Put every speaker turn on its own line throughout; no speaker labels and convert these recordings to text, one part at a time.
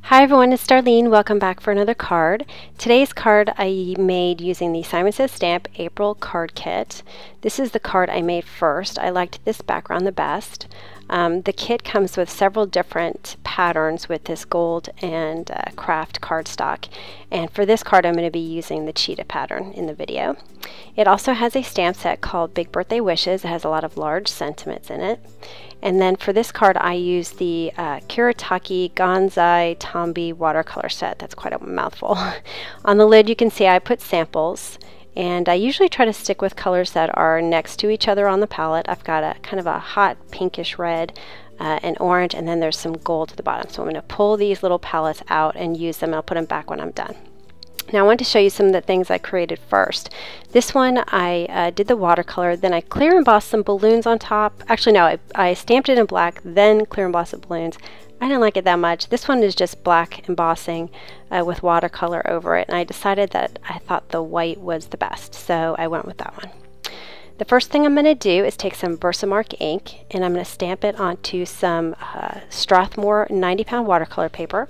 Hi everyone, it's Darlene. Welcome back for another card. Today's card I made using the Simon Says Stamp April card kit. This is the card I made first. I liked this background the best. The kit comes with several different patterns with this gold and craft cardstock. And for this card I'm going to be using the cheetah pattern in the video. It also has a stamp set called Big Birthday Wishes. It has a lot of large sentiments in it. And then for this card I used the Kiritake Gansai Tambi watercolor set. That's quite a mouthful. On the lid you can see I put samples. And I usually try to stick with colors that are next to each other on the palette. I've got a kind of a hot pinkish red, and orange, and then there's some gold at the bottom. So I'm going to pull these little palettes out and use them. I'll put them back when I'm done. Now I want to show you some of the things I created first. This one I did the watercolor, then I clear embossed some balloons on top. Actually no, I stamped it in black, then clear embossed the balloons. I didn't like it that much. This one is just black embossing with watercolor over it, and I decided that I thought the white was the best, so I went with that one. The first thing I'm going to do is take some Versamark ink, and I'm going to stamp it onto some Strathmore 90-pound watercolor paper.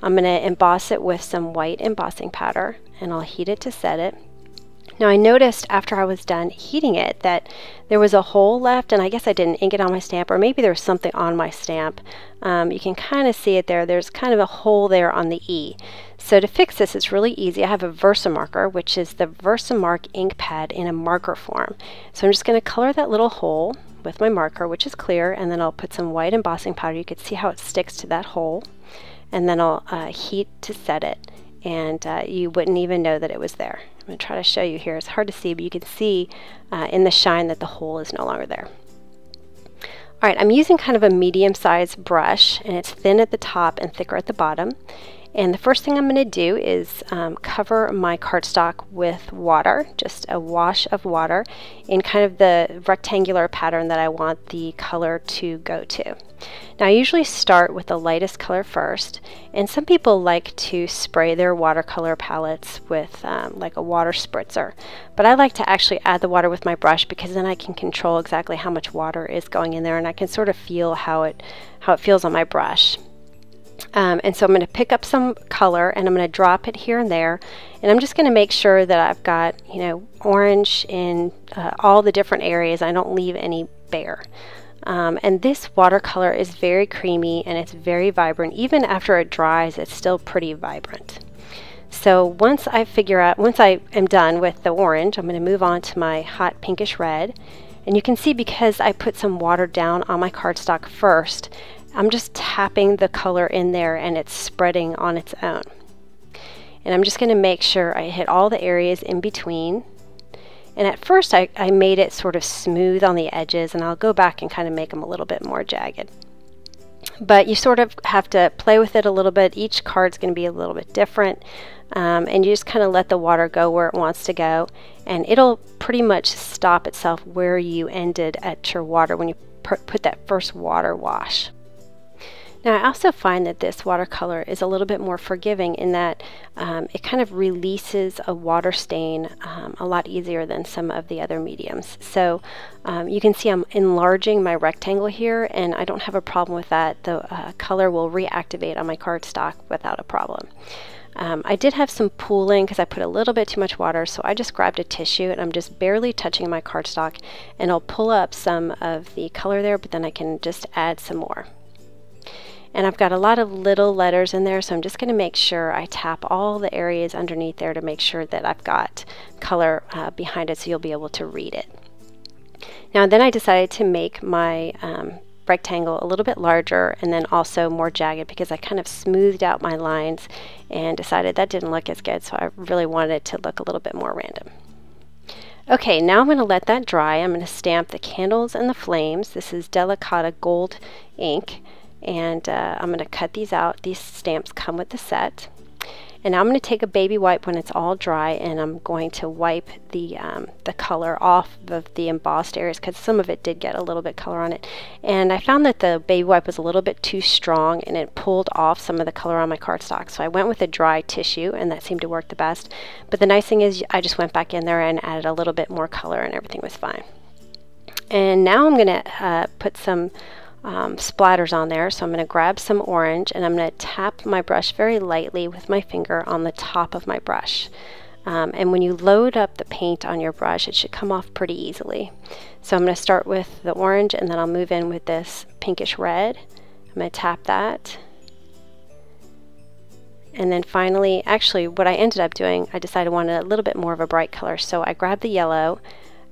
I'm going to emboss it with some white embossing powder, and I'll heat it to set it. Now I noticed after I was done heating it that there was a hole left, and I guess I didn't ink it on my stamp, or maybe there was something on my stamp. You can kind of see it there. There's kind of a hole there on the E. So to fix this, it's really easy. I have a Versamarker, which is the Versamark ink pad in a marker form. So I'm just going to color that little hole with my marker, which is clear, and then I'll put some white embossing powder. You can see how it sticks to that hole, and then I'll heat to set it, and you wouldn't even know that it was there. I'm going to try to show you here. It's hard to see, but you can see in the shine that the hole is no longer there. Alright, I'm using kind of a medium-sized brush, and it's thin at the top and thicker at the bottom. And the first thing I'm going to do is cover my cardstock with water, just a wash of water, in kind of the rectangular pattern that I want the color to go to. Now I usually start with the lightest color first, and some people like to spray their watercolor palettes with like a water spritzer. But I like to actually add the water with my brush, because then I can control exactly how much water is going in there, and I can sort of feel how it feels on my brush. And so I'm going to pick up some color, and I'm going to drop it here and there, and I'm just going to make sure that I've got, you know, orange in all the different areas. I don't leave any bare. And this watercolor is very creamy, and it's very vibrant. Even after it dries, it's still pretty vibrant. So once I am done with the orange, I'm going to move on to my hot pinkish red. And you can see, because I put some water down on my cardstock first, I'm just tapping the color in there, and it's spreading on its own. And I'm just going to make sure I hit all the areas in between. And at first I made it sort of smooth on the edges, and I'll go back and kind of make them a little bit more jagged. But you sort of have to play with it a little bit. Each card's going to be a little bit different. And you just kind of let the water go where it wants to go, and it'll pretty much stop itself where you ended at your water when you put that first water wash. Now I also find that this watercolor is a little bit more forgiving in that it kind of releases a water stain a lot easier than some of the other mediums. So you can see I'm enlarging my rectangle here, and I don't have a problem with that. The color will reactivate on my cardstock without a problem. I did have some pooling because I put a little bit too much water, so I just grabbed a tissue, and I'm just barely touching my cardstock, and I'll pull up some of the color there, but then I can just add some more. And I've got a lot of little letters in there, so I'm just going to make sure I tap all the areas underneath there to make sure that I've got color behind it, so you'll be able to read it. Now then I decided to make my rectangle a little bit larger, and then also more jagged, because I kind of smoothed out my lines and decided that didn't look as good, so I really wanted it to look a little bit more random. Okay, now I'm going to let that dry. I'm going to stamp the candles and the flames. This is Delicata Gold ink. And I'm going to cut these out. These stamps come with the set. And now I'm going to take a baby wipe when it's all dry, and I'm going to wipe the color off of the embossed areas, because some of it did get a little bit color on it. And I found that the baby wipe was a little bit too strong, and it pulled off some of the color on my cardstock. So I went with a dry tissue, and that seemed to work the best. But the nice thing is I just went back in there and added a little bit more color, and everything was fine. And now I'm going to put some splatters on there. So I'm going to grab some orange and I'm going to tap my brush very lightly with my finger on the top of my brush. And when you load up the paint on your brush, it should come off pretty easily. So I'm going to start with the orange and then I'll move in with this pinkish red. I'm going to tap that. And then finally, actually what I ended up doing, I decided I wanted a little bit more of a bright color. So I grabbed the yellow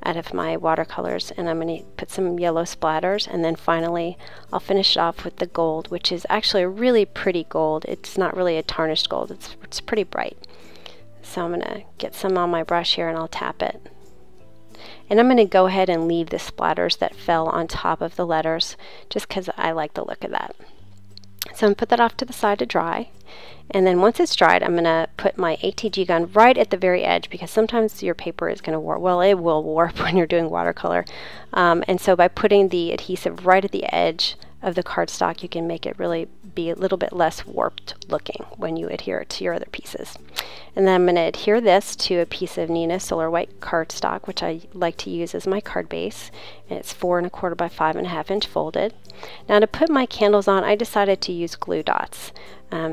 out of my watercolors and I'm going to put some yellow splatters, and then finally I'll finish it off with the gold, which is actually a really pretty gold. It's not really a tarnished gold, it's pretty bright. So I'm going to get some on my brush here and I'll tap it. And I'm going to go ahead and leave the splatters that fell on top of the letters just because I like the look of that. So I'm going to put that off to the side to dry. And then once it's dried, I'm going to put my ATG gun right at the very edge, because sometimes your paper is going to warp. Well, it will warp when you're doing watercolor. And so by putting the adhesive right at the edge of the cardstock, you can make it really be a little bit less warped looking when you adhere it to your other pieces. And then I'm going to adhere this to a piece of Neenah Solar White cardstock, which I like to use as my card base. And it's 4 1/4 by 5 1/2 inch folded. Now to put my candles on, I decided to use glue dots.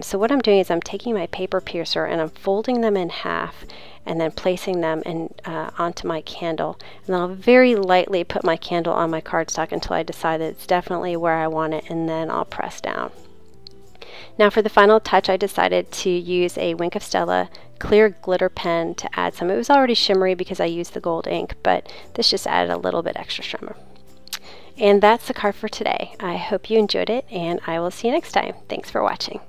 So what I'm doing is I'm taking my paper piercer and I'm folding them in half and then placing them onto my candle. And then I'll very lightly put my candle on my cardstock until I decide that it's definitely where I want it, and then I'll press down. Now for the final touch, I decided to use a Wink of Stella clear glitter pen to add some. It was already shimmery because I used the gold ink, but this just added a little bit extra shimmer. And that's the card for today. I hope you enjoyed it, and I will see you next time. Thanks for watching.